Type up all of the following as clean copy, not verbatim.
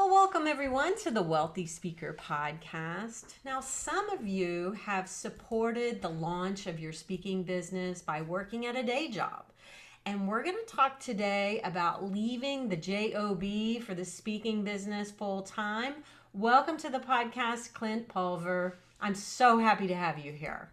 Well, welcome everyone to the Wealthy Speaker Podcast. Now, some of you have supported the launch of your speaking business by working at a day job. And we're going to talk today about leaving the job for the speaking business full time. Welcome to the podcast, Clint Pulver. I'm so happy to have you here.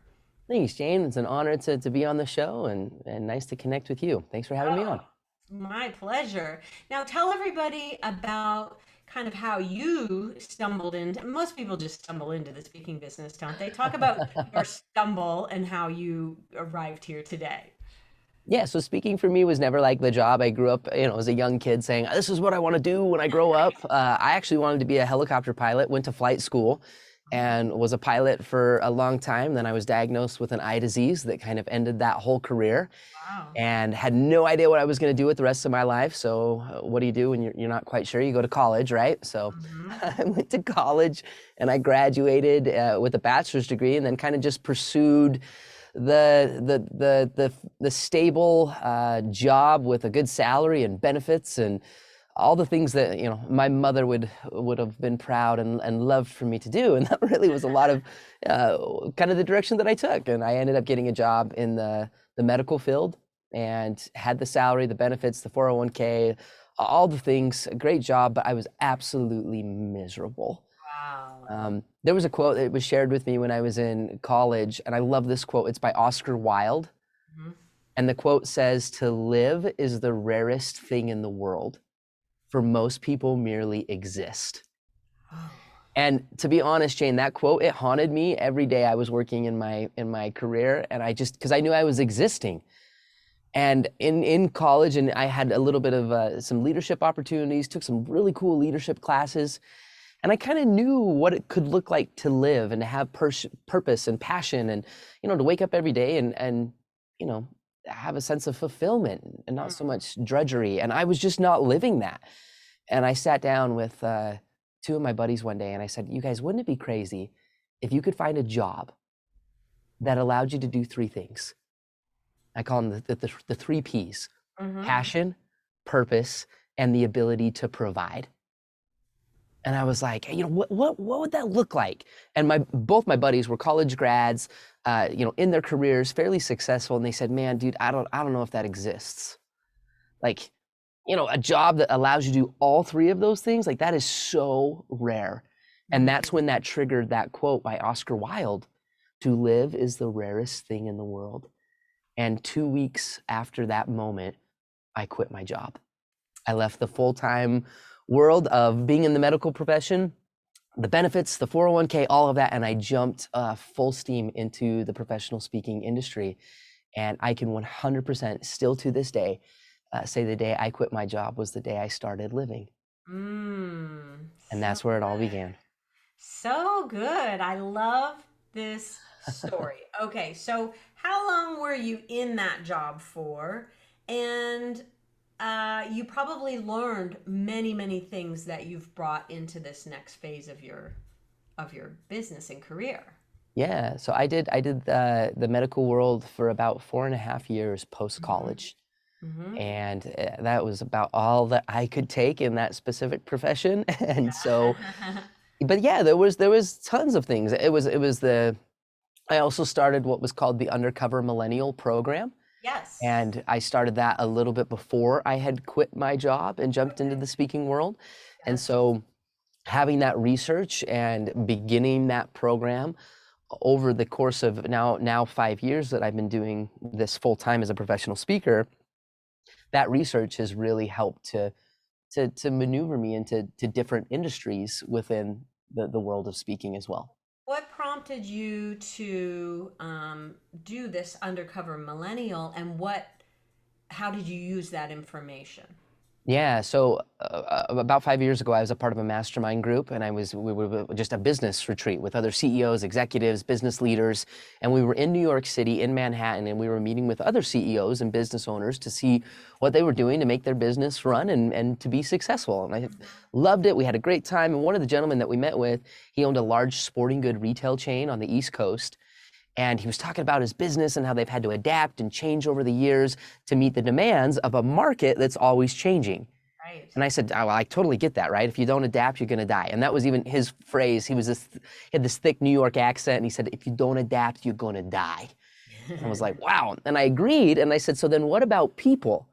Thanks, Jane. It's an honor to be on the show and nice to connect with you. Thanks for having me on. My pleasure. Now, tell everybody about kind of how you stumbled into, most people just stumble into the speaking business, don't they? Talk about your stumble and how you arrived here today. Yeah, so speaking for me was never like the job. I grew up, as a young kid saying, this is what I want to do when I grow up. I actually wanted to be a helicopter pilot, went to flight school and was a pilot for a long time. Then I was diagnosed with an eye disease that kind of ended that whole career. Wow. And had no idea what I was going to do with the rest of my life. So what do you do when you're not quite sure? You go to college, right? So I went to college and I graduated with a bachelor's degree and then kind of just pursued the stable job with a good salary and benefits and all the things that my mother would have been proud and loved for me to do. And that really was a lot of kind of the direction that I took. And I ended up getting a job in the medical field and had the salary, the benefits, the 401k, all the things. A great job, but I was absolutely miserable. Wow. There was a quote that was shared with me when I was in college, and I love this quote. It's by Oscar Wilde. Mm-hmm. And the quote says, "To live is the rarest thing in the world. For most people, merely exist." Oh. And to be honest, Jane, that quote, it haunted me every day I was working in my career. And because I knew I was existing. And in college, and I had a little bit of some leadership opportunities, took some really cool leadership classes. And I kind of knew what it could look like to live and to have purpose and passion and, to wake up every day and have a sense of fulfillment and not so much drudgery. And I was just not living that. And I sat down with two of my buddies one day and I said, "You guys, wouldn't it be crazy if you could find a job that allowed you to do three things?" I call them the three P's: passion, purpose, and the ability to provide. And I was like, what would that look like? And both my buddies were college grads, in their careers, fairly successful. And they said, "Man, dude, I don't know if that exists. Like, a job that allows you to do all three of those things, like that is so rare." And that's when that triggered that quote by Oscar Wilde: "To live is the rarest thing in the world." And 2 weeks after that moment, I quit my job. I left the full-time world of being in the medical profession, the benefits, the 401k, all of that, and I jumped full steam into the professional speaking industry. And I can 100% still to this day say the day I quit my job was the day I started living. And that's where it all began. So good. I love this story. Okay, so how long were you in that job for? And you probably learned many, many things that you've brought into this next phase of your business and career. Yeah, so I did the medical world for about 4.5 years post-college. And that was about all that I could take in that specific profession. And so, but yeah, there was tons of things. I also started what was called the Undercover Millennial program. Yes. And I started that a little bit before I had quit my job and jumped into the speaking world. And so having that research and beginning that program over the course of now 5 years that I've been doing this full time as a professional speaker, that research has really helped to maneuver me into different industries within the world of speaking as well. What prompted you to do this Undercover Millennial, and how did you use that information? Yeah, so about 5 years ago, I was a part of a mastermind group, and we were just a business retreat with other CEOs, executives, business leaders, and we were in New York City, in Manhattan, and we were meeting with other CEOs and business owners to see what they were doing to make their business run and to be successful. And I loved it. We had a great time. And one of the gentlemen that we met with, he owned a large sporting good retail chain on the East Coast. And he was talking about his business and how they've had to adapt and change over the years to meet the demands of a market that's always changing. Right. And I said, oh, well, I totally get that, right? If you don't adapt, you're going to die. And that was even his phrase. He had this thick New York accent, and he said, if you don't adapt, you're going to die. And I was like, wow. And I agreed. And I said, so then what about people?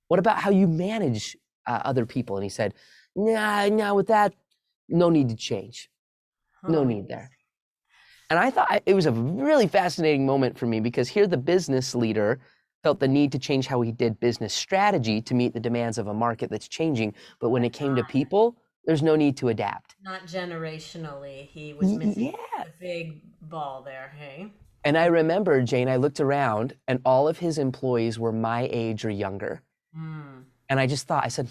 What about how you manage other people? And he said, nah, with that, no need to change. No Oh, need there. And I thought it was a really fascinating moment for me because here the business leader felt the need to change how he did business strategy to meet the demands of a market that's changing. But when it came to people, there's no need to adapt. not generationally. He was missing Yeah. the big ball there, hey? And I remember, Jane, I looked around and all of his employees were my age or younger. Mm. And I just thought, I said,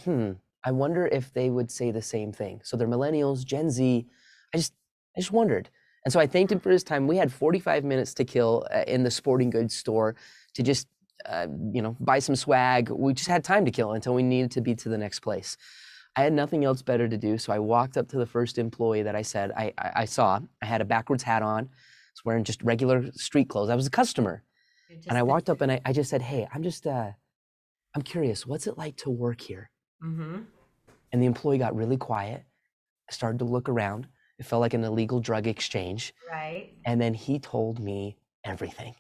I wonder if they would say the same thing. So they're millennials, Gen Z. I just wondered. And so I thanked him for his time. We had 45 minutes to kill in the sporting goods store to just, buy some swag. We just had time to kill until we needed to be to the next place. I had nothing else better to do. So I walked up to the first employee that I said I saw. I had a backwards hat on. I was wearing just regular street clothes. I was a customer. And I walked up and I just said, hey, I'm curious, what's it like to work here? Mm-hmm. And the employee got really quiet. I started to look around. It felt like an illegal drug exchange. Right. And then he told me everything.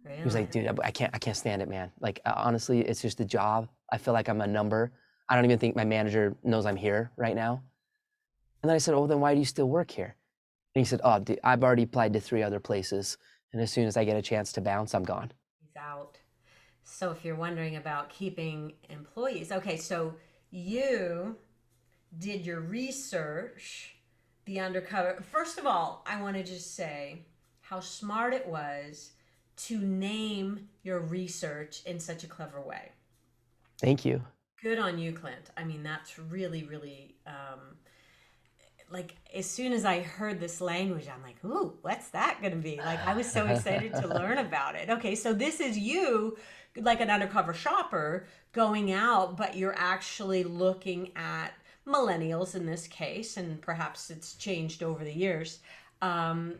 He was Really? like, dude, I can't stand it, man. Like, honestly, it's just a job. I feel like I'm a number. I don't even think my manager knows I'm here right now. And then I said, oh, then why do you still work here? And he said, oh, dude, I've already applied to 3 other places. And as soon as I get a chance to bounce, I'm gone. He's out. So if you're wondering about keeping employees, okay, so you did your research, the undercover. First of all, I want to just say how smart it was to name your research in such a clever way. Thank you. Good on you, Clint. I mean, that's really, really like as soon as I heard this language, I'm like, ooh, what's that going to be? Like, I was so excited to learn about it. Okay, so this is you, like an undercover shopper, going out, but you're actually looking at millennials in this case, and perhaps it's changed over the years, um,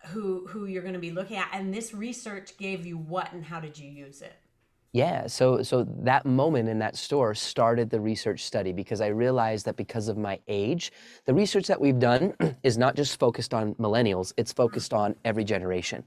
who you're going to be looking at. And this research gave you what, and how did you use it? Yeah, so that moment in that store started the research study because I realized that because of my age, the research that we've done is not just focused on millennials, it's focused on every generation.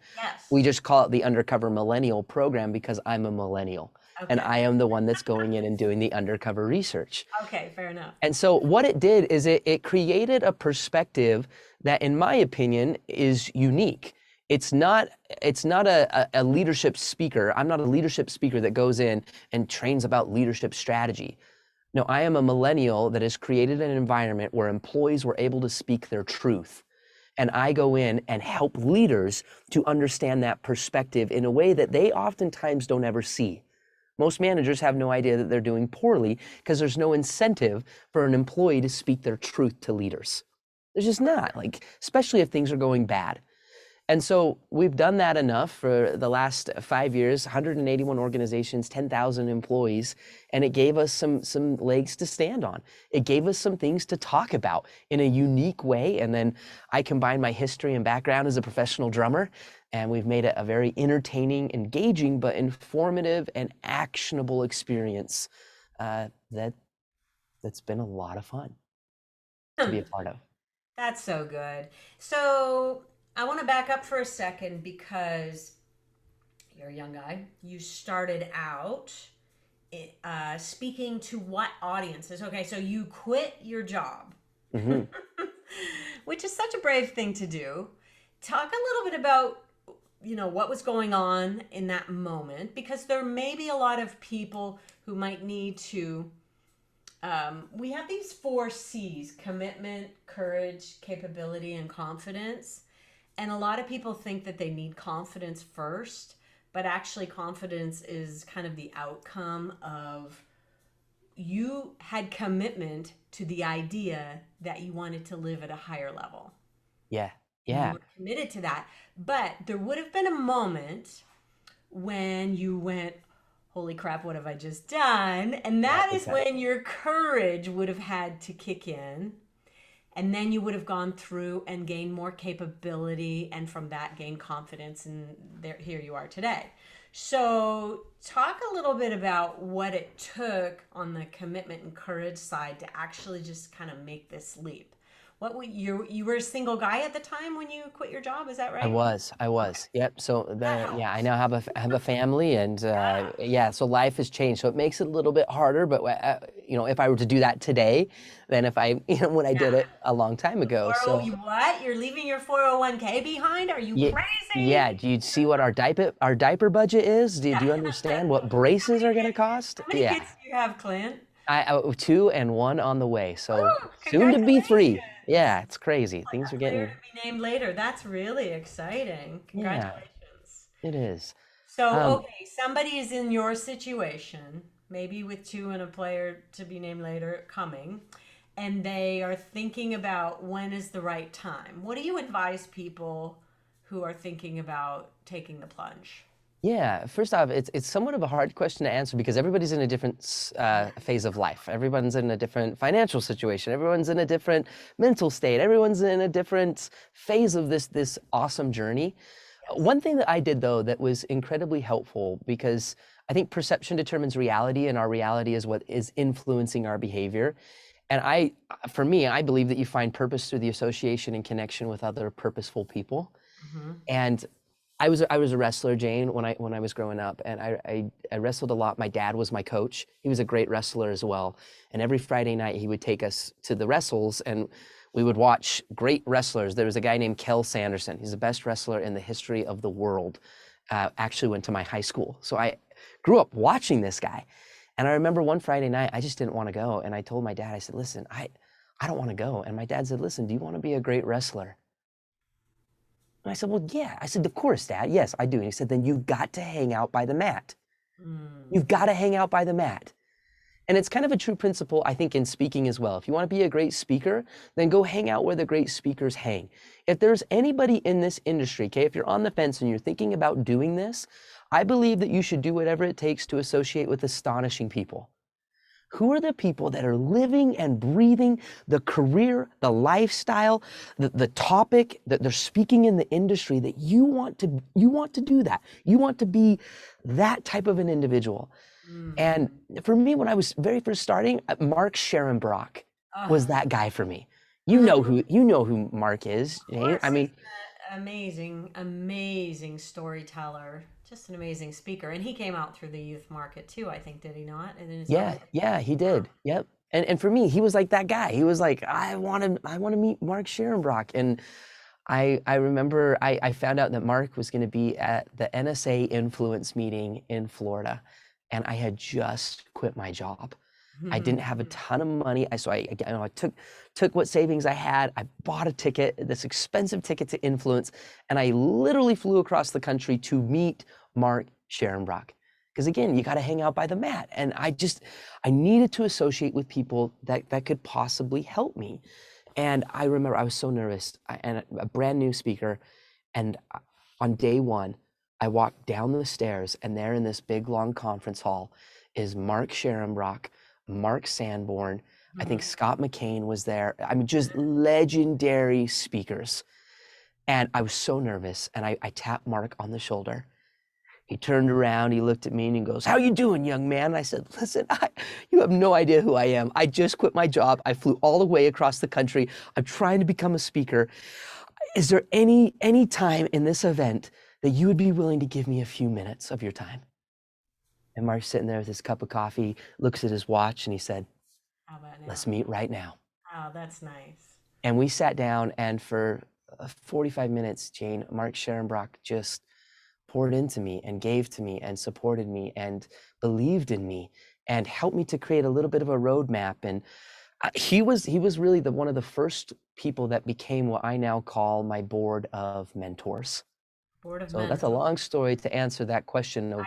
We Yes. just call it the Undercover Millennial Program because I'm a millennial and Okay. I am the one that's going in and doing the undercover research. Okay, fair enough. And so what it did is it created a perspective that, in my opinion, is unique. It's not a leadership speaker. I'm not a leadership speaker that goes in and trains about leadership strategy. No, I am a millennial that has created an environment where employees were able to speak their truth. And I go in and help leaders to understand that perspective in a way that they oftentimes don't ever see. Most managers have no idea that they're doing poorly because there's no incentive for an employee to speak their truth to leaders. There's just not, like, especially if things are going bad. And so we've done that enough for the last 5 years, 181 organizations, 10,000 employees, and it gave us some legs to stand on. It gave us some things to talk about in a unique way. And then I combined my history and background as a professional drummer, and we've made it a very entertaining, engaging, but informative and actionable experience that's been a lot of fun to be a part of. That's so good. So I want to back up for a second because you're a young guy. You started out speaking to what audiences? Okay, so you quit your job, hmm which is such a brave thing to do. Talk a little bit about what was going on in that moment, because there may be a lot of people who might need to we have these 4 C's: commitment, courage, capability, and confidence. And a lot of people think that they need confidence first, but actually, confidence is kind of the outcome of you had commitment to the idea that you wanted to live at a higher level. Yeah, And you yeah, were committed to that. But there would have been a moment when you went, holy crap, what have I just done? And yeah, that is exactly. when your courage would have had to kick in. And then you would have gone through and gained more capability, and from that gain confidence, and here you are today. So, talk a little bit about what it took on the commitment and courage side to actually just kind of make this leap. You were a single guy at the time when you quit your job, is that right? I Okay, was. Yep. So that yeah, I helps. now have have a family, and Yeah, yeah, so life has changed. So it makes it a little bit harder. But if I were to do that today, than if I, when I did yeah. it a long time The ago. 40, So what? You're leaving your 401k behind? Are you yeah, crazy? yeah. Do you see what our diaper budget is? Do you understand what braces are going to cost? How many Yeah, kids do you have, Clint? two and one on the way. So Oh, soon to be three. congratulations. Yeah, it's crazy. Like Things are a player getting. to be named later. That's really exciting. Yeah, Congratulations. it is. So, Um, okay, somebody is in your situation, maybe with two and a player to be named later coming, and they are thinking about when is the right time. What do you advise people who are thinking about taking the plunge? Yeah, first off, it's somewhat of a hard question to answer because everybody's in a different phase of life. Everyone's in a different financial situation. Everyone's in a different mental state. Everyone's in a different phase of this awesome journey. Yes. One thing that I did though that was incredibly helpful because I think perception determines reality, and our reality is what is influencing our behavior. And for me, I believe that you find purpose through the association and connection with other purposeful people. Hmm. And I was a wrestler, Jane, when I was growing up, and I wrestled a lot. My dad was my coach. He was a great wrestler as well. And every Friday night he would take us to the wrestles, and we would watch great wrestlers. There was a guy named Kel Sanderson. He's the best wrestler in the history of the world. Actually went to my high school, so I grew up watching this guy. And I remember one Friday night I just didn't want to go, and I told my dad, I said, "Listen, I don't want to go." And my dad said, "Listen, do you want to be a great wrestler?" And I said, "Well, yeah." I said, "Of course, Dad. Yes, I do." And he said, "Then you've got to hang out by the mat. Mm. You've got to hang out by the mat." And it's kind of a true principle, I think, in speaking as well. If you want to be a great speaker, then go hang out where the great speakers hang. If there's anybody in this industry, okay, if you're on the fence and you're thinking about doing this, I believe that you should do whatever it takes to associate with astonishing people. Who are the people that are living and breathing the career, the lifestyle, the topic that they're speaking in the industry that you want to do that. You want to be that type of an individual. Mm. And for me, when I was very first starting, Mark Sharonbrock Oh, was that guy for me. of You know who Mark is, Jane. I course, he's mean, an amazing, amazing storyteller. Just an amazing speaker. And he came out through the youth market too, I think, did he not? And in his own yeah, way. yeah, he Yeah. did. Yep. And for me, he was like that guy. He was like, I want to meet Mark Sharonbrock. And I remember I found out that Mark was going to be at the NSA influence meeting in Florida, and I had just quit my job. I didn't have a ton of money. I took what savings I had. I bought a ticket, this expensive ticket to Influence, and I literally flew across the country to meet Mark Sharonbrock. Because again, you got to hang out by the mat, and I needed to associate with people that could possibly help me. And I remember I was so nervous, and a brand new speaker, and on day one, I walked down the stairs, and there in this big long conference hall is Mark Sharonbrock, Mark Sanborn. I think Scott McCain was there. I mean, just legendary speakers. And I was so nervous, and I tapped Mark on the shoulder. He turned around, he looked at me, and he goes, "How you doing, young man?" And I said, "Listen, you have no idea who I am. I just quit my job. I flew all the way across the country. I'm trying to become a speaker. Is there any time in this event that you would be willing to give me a few minutes of your time?" And Mark's sitting there with his cup of coffee, looks at his watch, and he said, How about "Let's now? meet right now." Oh, that's nice. And we sat down, and for 45 minutes, Jane, Mark Sharonbrock just poured into me and gave to me and supported me and believed in me and helped me to create a little bit of a roadmap. And he was really one of the first people that became what I now call my board of mentors. Board of So that's a Mentors. long story to answer that question of, I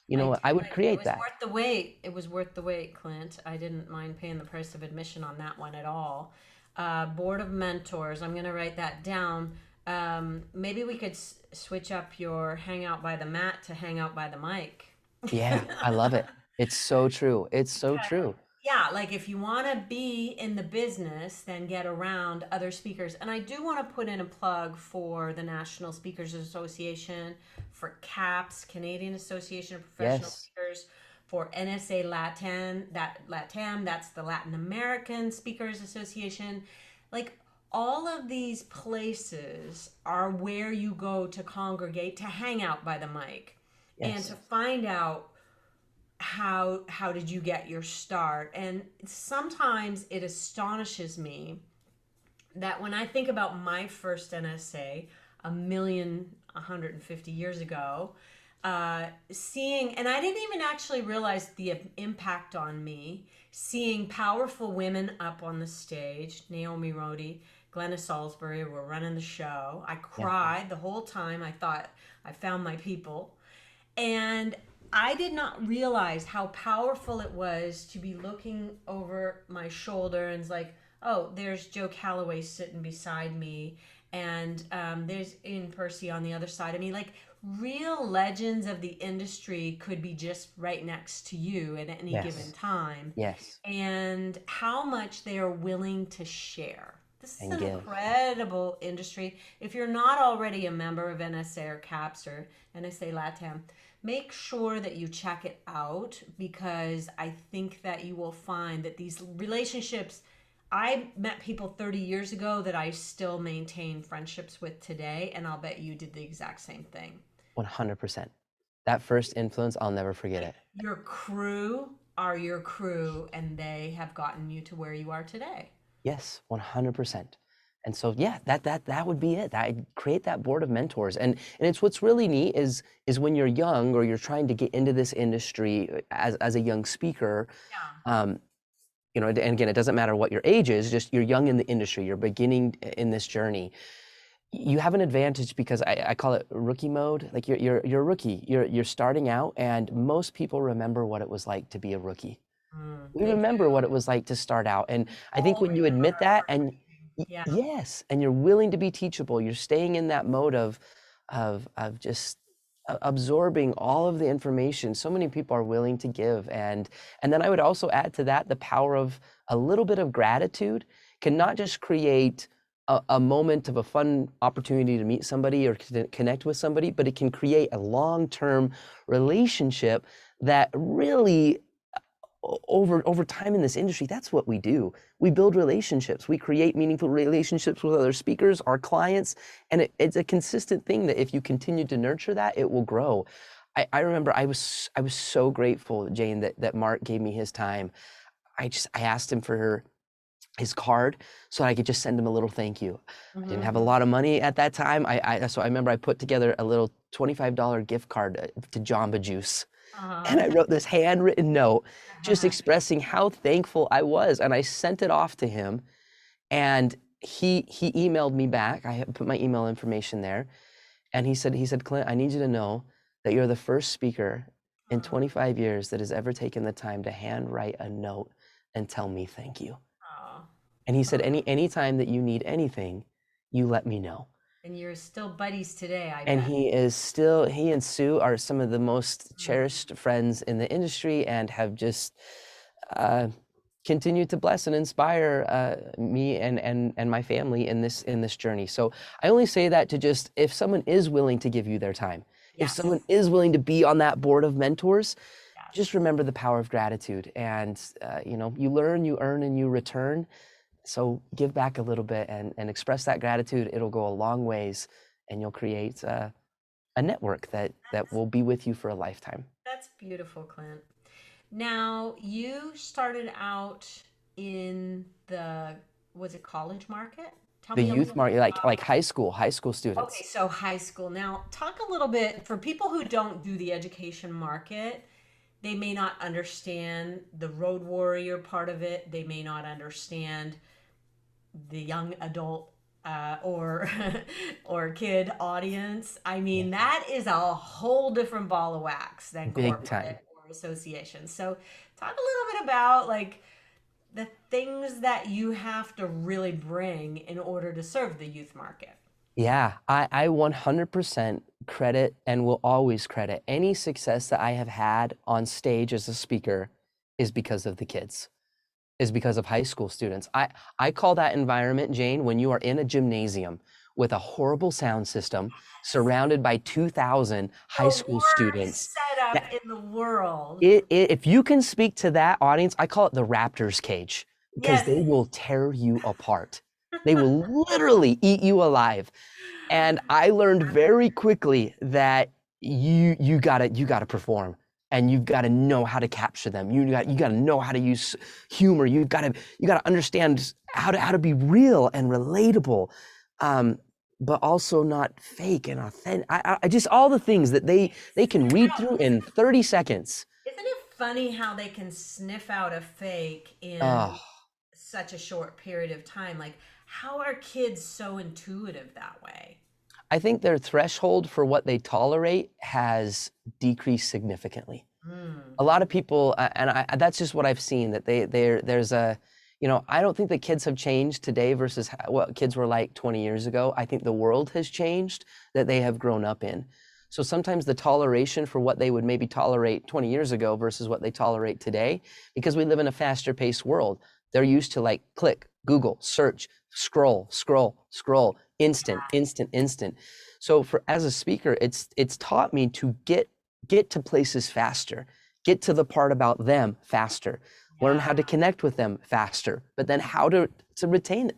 do. I would It create was that. worth the wait. It was worth the wait, Clint. I didn't mind paying the price of admission on that one at all. Board of Mentors. I'm going to write that down. Maybe we could switch up your hang out by the mat to hang out by the mic. Yeah, I love it. It's so true. It's so true. Yeah, like if you want to be in the business, then get around other speakers. And I do want to put in a plug for the National Speakers Association, for CAPS, Canadian Association of Professional Yes. Speakers, for NSA Latam, that's the Latin American Speakers Association. Like all of these places are where you go to congregate, to hang out by the mic, and to Yes. find out how did you get your start. And sometimes it astonishes me that when I think about my first NSA a million 150 years ago, seeing, and I didn't even actually realize the impact on me, seeing powerful women up on the stage, Naomi Rhodey, Glenna Salisbury were running the show. I Yeah. cried the whole time. I thought I found my people. And I did not realize how powerful it was to be looking over my shoulder and it's like, oh, there's Joe Calloway sitting beside me, and there's Ian Percy on the other side of me. Like real legends of the industry could be just right next to you at any given Yes. time, Yes. and how much they are willing to share. This is And an give. incredible industry. If you're not already a member of NSA or CAPS or NSA LATAM, make sure that you check it out, because I think that you will find that these relationships, I met people 30 years ago that I still maintain friendships with today, and I'll bet you did the exact same thing. 100%. That first influence, I'll never forget Like it. your crew are your crew, and they have gotten you to where you are today. Yes, 100%. And so, yeah, that would be it. I'd create that board of mentors. And it's what's really neat is when you're young or you're trying to get into this industry as a young speaker, Yeah. um, and again, it doesn't matter what your age is, just you're young in the industry, you're beginning in this journey. You have an advantage because I call it rookie mode. Like you're a rookie. You're starting out, and most people remember what it was like to be a rookie. We They remember what do. it was like to start out. And I think All when you remember admit our that first and meeting. Yeah. yes, and you're willing to be teachable, you're staying in that mode of just absorbing all of the information. So many people are willing to give. And then I would also add to that the power of a little bit of gratitude can not just create a moment of a fun opportunity to meet somebody or connect with somebody, but it can create a long-term relationship that really over time in this industry, that's what we do. We build relationships. We create meaningful relationships with other speakers, our clients, and it's a consistent thing that if you continue to nurture that, it will grow. I remember I was so grateful, Jane, that Mark gave me his time. I asked him for his card so I could just send him a little thank you. I didn't have a Mm-hmm. lot of money at that time. So I remember I put together a little $25 gift card to Jamba Juice. And Uh-huh. I wrote this handwritten note just expressing how thankful I was. And I sent it off to him. And he emailed me back. I had put my email information there. And he said, Clint, I need you to know that you're the first speaker in Uh-huh. 25 years that has ever taken the time to handwrite a note and tell me thank you. Oh. And he said, Oh. anytime that you need anything, you let me know. And you're still buddies today, I And bet. he and Sue are some of the most Mm. cherished friends in the industry and have just uh, continued to bless and inspire me and my family in this journey. So I only say that to just, if someone is willing to give you their time, if Yes. someone is willing to be on that board of mentors, just Yes. remember the power of gratitude. And you learn, you earn, and you return. So give back a little bit and express that gratitude. It'll go a long ways, and you'll create a network that That's will be with you for a lifetime. that's beautiful, Clint. Now, you started out in the, was it college market? Tell The me a youth little bit market, like about. high school Okay, students. so high school. Now, talk a little bit for people who don't do the education market. They may not understand the road warrior part of it. They may not understand the young adult or or kid audience. I Yeah, mean, that is a whole different ball of wax than big time. corporate or association. So, talk a little bit about like the things that you have to really bring in order to serve the youth market. Yeah, I 100% credit and will always credit any success that I have had on stage as a speaker is because of the kids. is because of high school students. I call that environment, Jane, when you are in a gymnasium with a horrible sound system surrounded by 2,000 high The school students. worst setup in the world. If you can speak to that audience, I call it the raptor's cage, because Yes. they will tear you apart. They will literally eat you alive. And I learned very quickly that you gotta perform, and you've got to know how to capture them. You gotta know how to use humor. You gotta understand how to be real and relatable, but also not fake and authentic. I just all the things that they can read through in 30 seconds. Isn't it funny how they can sniff out a fake in Oh, such a short period of time? Like, how are kids so intuitive that way? I think their threshold for what they tolerate has decreased significantly. Mm. A lot of people, and that's just what I've seen, that there's a, I don't think the kids have changed today versus what kids were like 20 years ago. I think the world has changed that they have grown up in. So sometimes the toleration for what they would maybe tolerate 20 years ago versus what they tolerate today, because we live in a faster paced world, they're used to like click, Google, search, scroll, scroll, scroll, instant, instant, instant. So for as a speaker, it's taught me to get to places faster, get to the part about them faster, learn Yeah. how to connect with them faster, but then how to retain.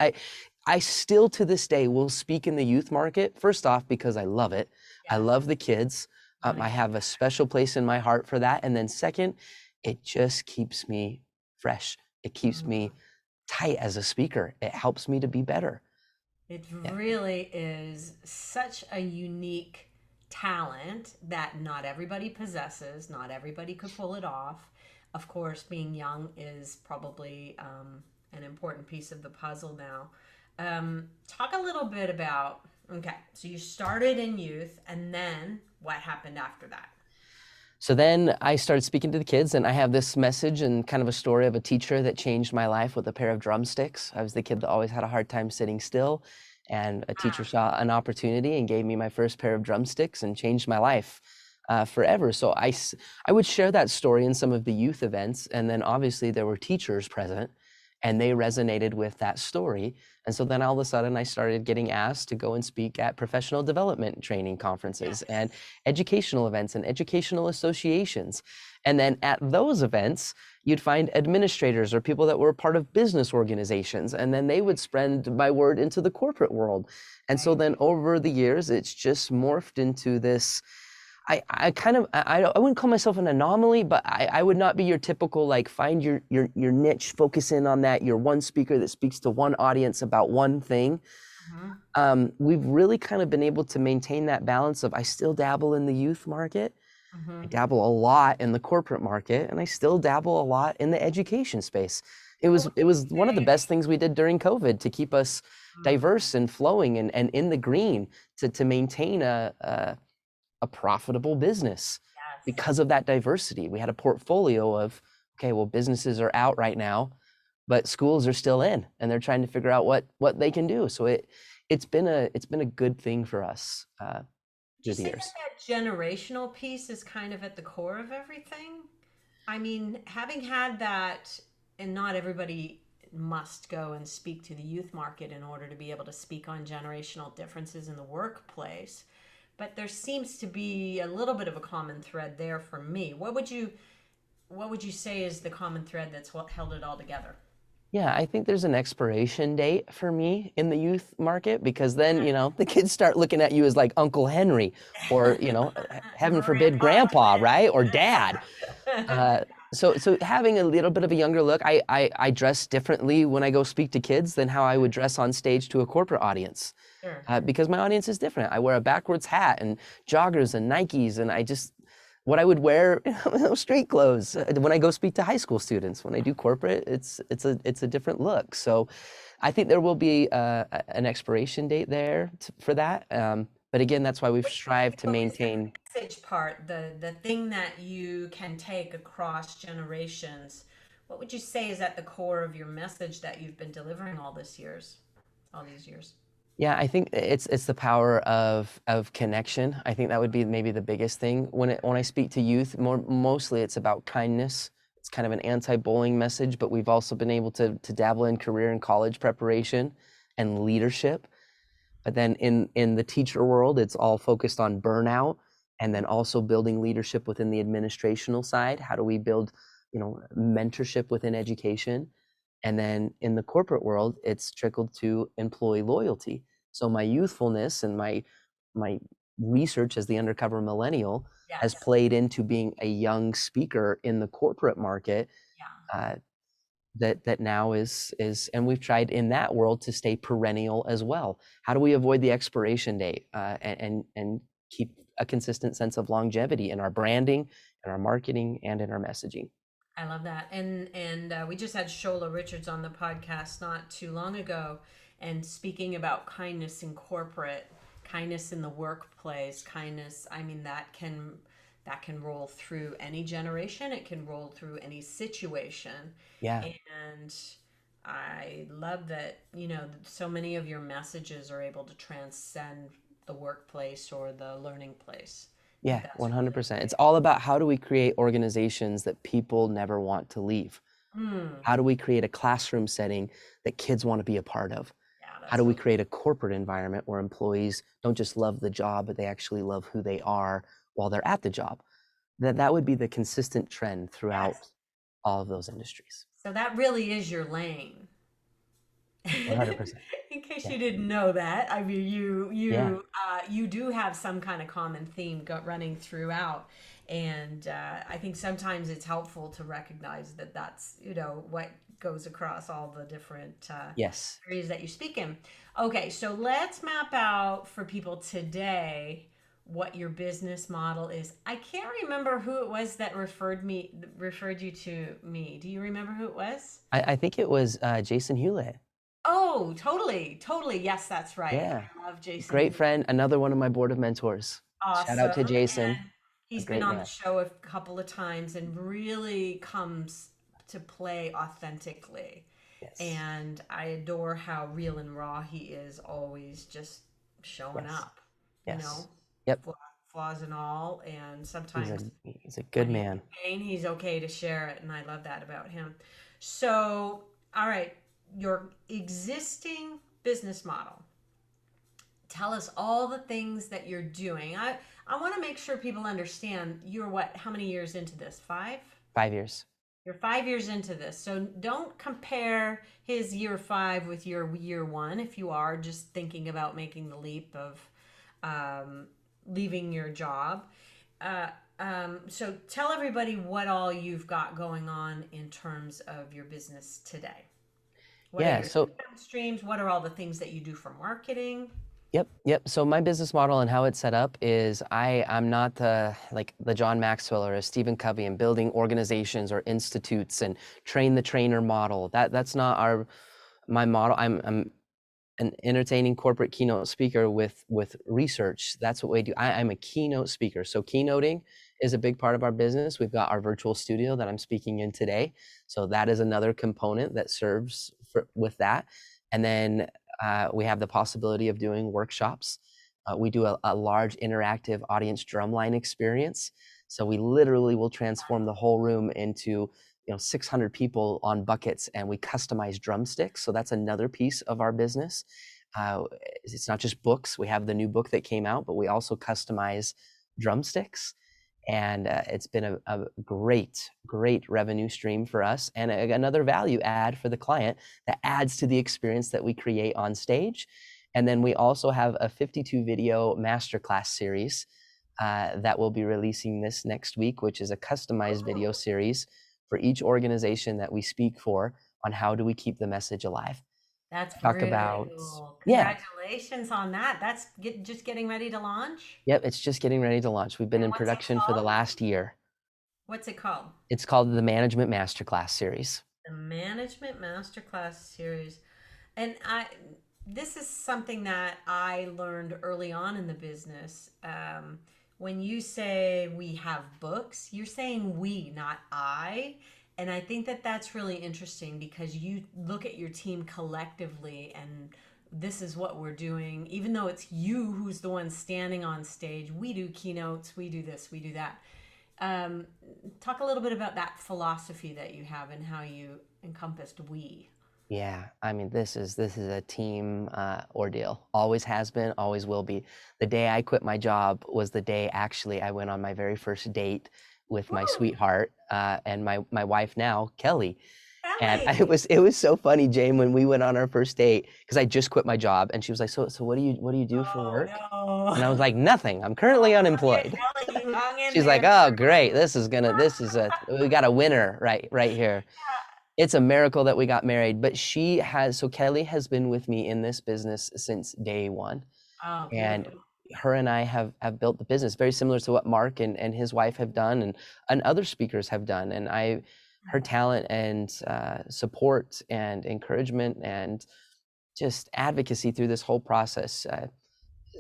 I still to this day will speak in the youth market, first off because I love it. I Yes. love the kids. I have a special place in my heart for that. And then second, it just keeps me fresh. It keeps Mm. me tight as a speaker. It helps me to be better. It Yeah. really is such a unique talent that not everybody possesses, not everybody could pull it off. Of course, being young is probably an important piece of the puzzle now. Talk a little bit about, okay, so you started in youth, and then what happened after that? So then I started speaking to the kids, and I have this message and kind of a story of a teacher that changed my life with a pair of drumsticks. I was the kid that always had a hard time sitting still, and a teacher saw an opportunity and gave me my first pair of drumsticks and changed my life forever. So I would share that story in some of the youth events, and then obviously there were teachers present, and they resonated with that story. And so then all of a sudden I started getting asked to go and speak at professional development training conferences and educational events and educational associations. And then at those events, you'd find administrators or people that were part of business organizations, and then they would spread my word into the corporate world. And so Right. then over the years, it's just morphed into this. I kind of I wouldn't call myself an anomaly, but I would not be your typical like find your niche, focus in on that. You're one speaker that speaks to one audience about one thing. Mhm. We've really kind of been able to maintain that balance of I still dabble in the youth market, I Mhm. dabble a lot in the corporate market, and I still dabble a lot in the education space. It What was would it you was one of the say? best things we did during COVID to keep us Mm. diverse and flowing and in the green to maintain a profitable business Yes. because of that diversity. We had a portfolio of, okay, well, businesses are out right now, but schools are still in and they're trying to figure out what they can do. So it's been a good thing for us Would you through the say years. that that generational piece is kind of at the core of everything? I mean, having had that, and not everybody must go and speak to the youth market in order to be able to speak on generational differences in the workplace, but there seems to be a little bit of a common thread there for me. What would you say is the common thread that's what held it all together? Yeah, I think there's an expiration date for me in the youth market because then, the kids start looking at you as like Uncle Henry or, heaven forbid, Grandpa grandpa, right? Or dad. Clint. Uh, so having a little bit of a younger look, I dress differently when I go speak to kids than how I would dress on stage to a corporate audience, Sure. because my audience is different. I wear a backwards hat and joggers and Nikes, and I just what I would wear, street clothes when I go speak to high school students. When I do corporate, it's a different look. So I think there will be an expiration date there for that. But again, that's why we've What do you strived to feel is the maintain. message part, the thing that you can take across generations? What would you say is at the core of your message that you've been delivering all these years? Yeah, I think it's the power of connection. I think that would be maybe the biggest thing when I speak to youth. Mostly, it's about kindness. It's kind of an anti-bullying message, but we've also been able to dabble in career and college preparation and leadership. But then in the teacher world, it's all focused on burnout and then also building leadership within the administrational side. How do we build, mentorship within education? And then in the corporate world, it's trickled to employee loyalty. So my youthfulness and my research as the undercover millennial has Yes. played into being a young speaker in the corporate market, Yeah. uh, that now and we've tried in that world to stay perennial as well. How do we avoid the expiration date, and keep a consistent sense of longevity in our branding, in our marketing, and in our messaging? I love that. And we just had Shola Richards on the podcast not too long ago, and speaking about kindness in corporate, kindness in the workplace, kindness. I mean, that can roll through any generation. It can roll through any situation, Yeah, and I love that. So many of your messages are able to transcend the workplace or the learning place. I think yeah, that's really 100%. It's great. all about how do we create organizations that people never want to leave? Mm, How do we create a classroom setting that kids want to be a part of? yeah, How that's do we so. create a corporate environment where employees don't just love the job, but they actually love who they are while they're at the job? That would be the consistent trend Yes. throughout all of those industries. So that really is your lane. 100%. In case Yeah. you didn't know that, I mean, Yeah. you do have some kind of common theme running throughout, and I think sometimes it's helpful to recognize that that's what goes across all the different Yes. areas that you speak in. Okay, so let's map out for people today what your business model is. I can't remember who it was that referred you to me. Do you remember who it was? I think it was Jason Hewlett. Oh, totally, totally. Yes, that's right. Yeah. I love Jason Great Hughes. friend. Another one of my board of mentors. Shout out to Awesome. Jason. And A he's been great on the man. show a couple of times and really comes to play authentically. Yes. And I adore how real and raw he is, always just showing Yes. up, you Yes. know, Yep. flaws and all. And He's a sometimes he's a good when he's man. in pain, he's okay to share it. And I love that about him. So, all right, your existing business model. Tell us all the things that you're doing. I want to make sure people understand you're how many years into this? 5? 5 years. You're 5 years into this. So don't compare his year 5 with your year 1 if you are just thinking about making the leap of um, leaving your job. Uh, so tell everybody what all you've got going on in terms of your business today. What are Yeah. your So income streams? What are all the things that you do for marketing? Yep. So my business model and how it's set up is I'm not like the John Maxwell or a Stephen Covey and building organizations or institutes and train the trainer model. That's not my model. I'm an entertaining corporate keynote speaker with research. That's what we do. I'm a keynote speaker. So keynoting is a big part of our business. We've got our virtual studio that I'm speaking in today. So that is another component that serves with that. And then we have the possibility of doing workshops. We do a large interactive audience drumline experience. So we literally will transform the whole room into 600 people on buckets, and we customize drumsticks. So that's another piece of our business. Uh, it's not just books. We have the new book that came out, but we also customize drumsticks. And it's been a great, great revenue stream for us and another value add for the client that adds to the experience that we create on stage. And then we also have a 52 video masterclass series that we'll be releasing this next week, which is a customized video series for each organization that we speak for on how do we keep the message alive. That's Talk really about, cool. yeah, Congratulations on that. That's just getting ready to launch. yep, it's just getting ready to launch. We've been And in what's it production for the called? last year. What's it called? It's called the Management Masterclass series. The Management Masterclass series. And this is something that I learned early on in the business. When you say we have books, you're saying we, not I. And I think that that's really interesting because you look at your team collectively and this is what we're doing. Even though it's you who's the one standing on stage, we do keynotes, we do this, we do that. Um, Talk a little bit about that philosophy that you have and how you encompassed we. Yeah, I mean, this is a team ordeal. Always has been, always will be. The day I quit my job was the day actually I went on my very first date with my Woo! sweetheart and my wife now, Kelly. And Ellie! it was so funny, Jane, when we went on our first date because I just quit my job, and she was like, "So what do you do for Oh work?" no. And I was like, "Nothing. I'm currently Oh, you're unemployed." Ellie, you hung in She's like, there. "Oh, great. This is a we got a winner right here." It's a miracle that we got married, but so Kelly has been with me in this business since day one. Oh, And beautiful. her and I have built the business very similar to what Mark and his wife have done and other speakers have done. And her talent and support and encouragement and just advocacy through this whole process.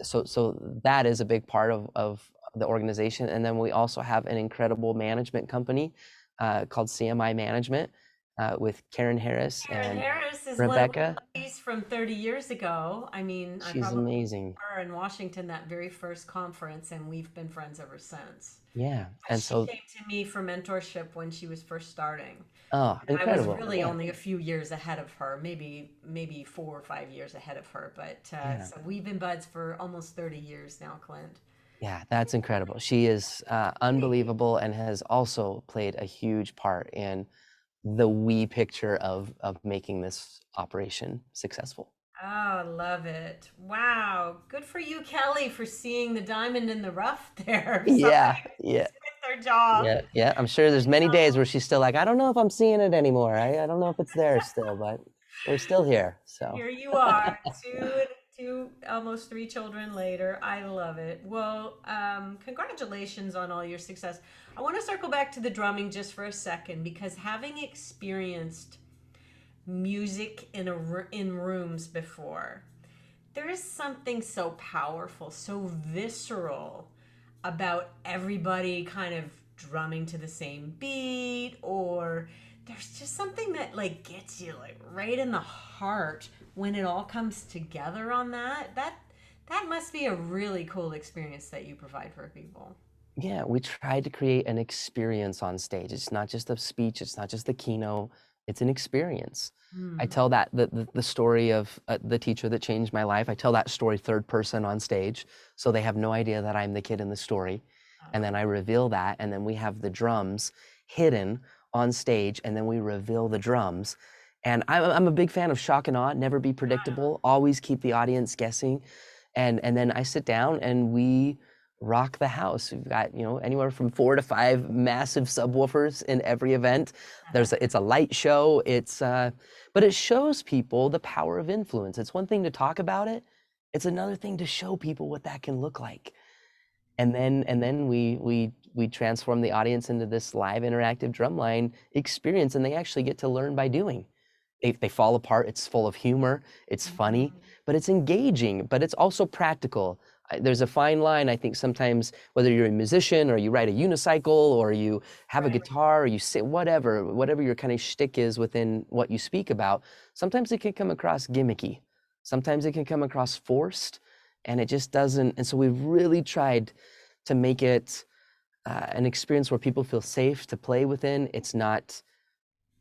So that is a big part of the organization. And then we also have an incredible management company called CMI Management with Karen Harris Karen and Harris is one of Rebecca. the ladies from 30 years ago. I mean, I She's probably amazing. met her in Washington that very first conference, and we've been friends ever since. Yeah. But And she so, came to me for mentorship when she was first starting. oh, I was incredible. really Yeah. only a few years ahead of her, maybe 4 or 5 years ahead of her. But Yeah. so we've been buds for almost 30 years now, Clint. Yeah. That's incredible. She is unbelievable and has also played a huge part in the we picture of making this operation successful. Oh, love it. Wow. Good for you, Kelly, for seeing the diamond in the rough there. Somebody Yeah. Yeah. who's quit their job. Yeah, yeah. I'm sure there's many days where she's still like, I don't know if I'm seeing it anymore. I don't know if it's there still, but we're still here. So, Here you are, two, almost three children later. I love it. Well, congratulations on all your success. I want to circle back to the drumming just for a second because having experienced music in rooms before, there is something so powerful, so visceral about everybody kind of drumming to the same beat, or there's just something that like gets you like right in the heart when it all comes together on that must be a really cool experience that you provide for people. yeah, we tried to create an experience on stage. It's not just a speech, it's not just the keynote, it's an experience. I Hmm. tell that the story of the teacher that changed my life. I tell that story third person on stage, so they have no idea that I'm the kid in the story. And then I reveal that, and then we have the drums hidden on stage, and then we reveal the drums. And I'm a big fan of shock and awe, never be predictable, always keep the audience guessing. And then I sit down and we rock the house. We've got, anywhere from 4 to 5 massive subwoofers in every event. It's a light show. But it shows people the power of influence. It's one thing to talk about it. It's another thing to show people what that can look like. And then we transform the audience into this live interactive drumline experience, and they actually get to learn by doing. They fall apart. It's full of humor. It's funny, but it's engaging. But it's also practical. There's a fine line, I think, sometimes whether you're a musician or you ride a unicycle or you have a Right. guitar or you say whatever your kind of shtick is within what you speak about. Sometimes it can come across gimmicky. Sometimes it can come across forced, and it just doesn't. And so we've really tried to make it an experience where people feel safe to play within. It's not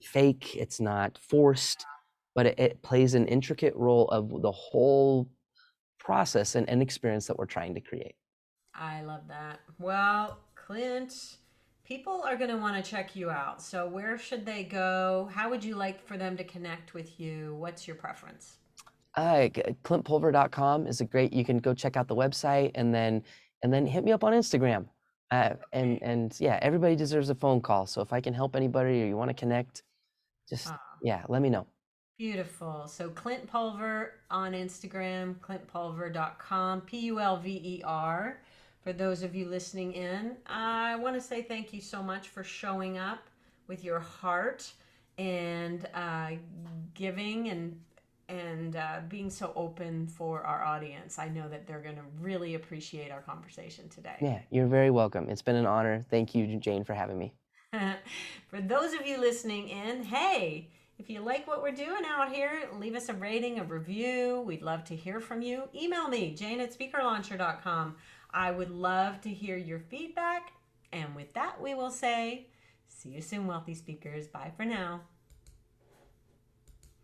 fake, it's not forced, but it plays an intricate role of the whole process and experience that we're trying to create. I love that. Well, Clint, people are going to want to check you out. So, where should they go? How would you like for them to connect with you? What's your preference? ClintPulver.com is a great. You can go check out the website and then hit me up on Instagram. And yeah, everybody deserves a phone call. So if I can help anybody or you want to connect, just Ah, yeah, let me know. beautiful. So, Clint Pulver on Instagram, clintpulver.com, Pulver. For those of you listening in, I want to say thank you so much for showing up with your heart and giving and being so open for our audience. I know that they're going to really appreciate our conversation today. Yeah, you're very welcome. It's been an honor. Thank you, Jane, for having me. For those of you listening in, hey, if you like what we're doing out here, leave us a rating, a review. We'd love to hear from you. Email me, jane@speakerlauncher.com. I would love to hear your feedback And with that, we will say, see you soon, wealthy speakers. Bye for now.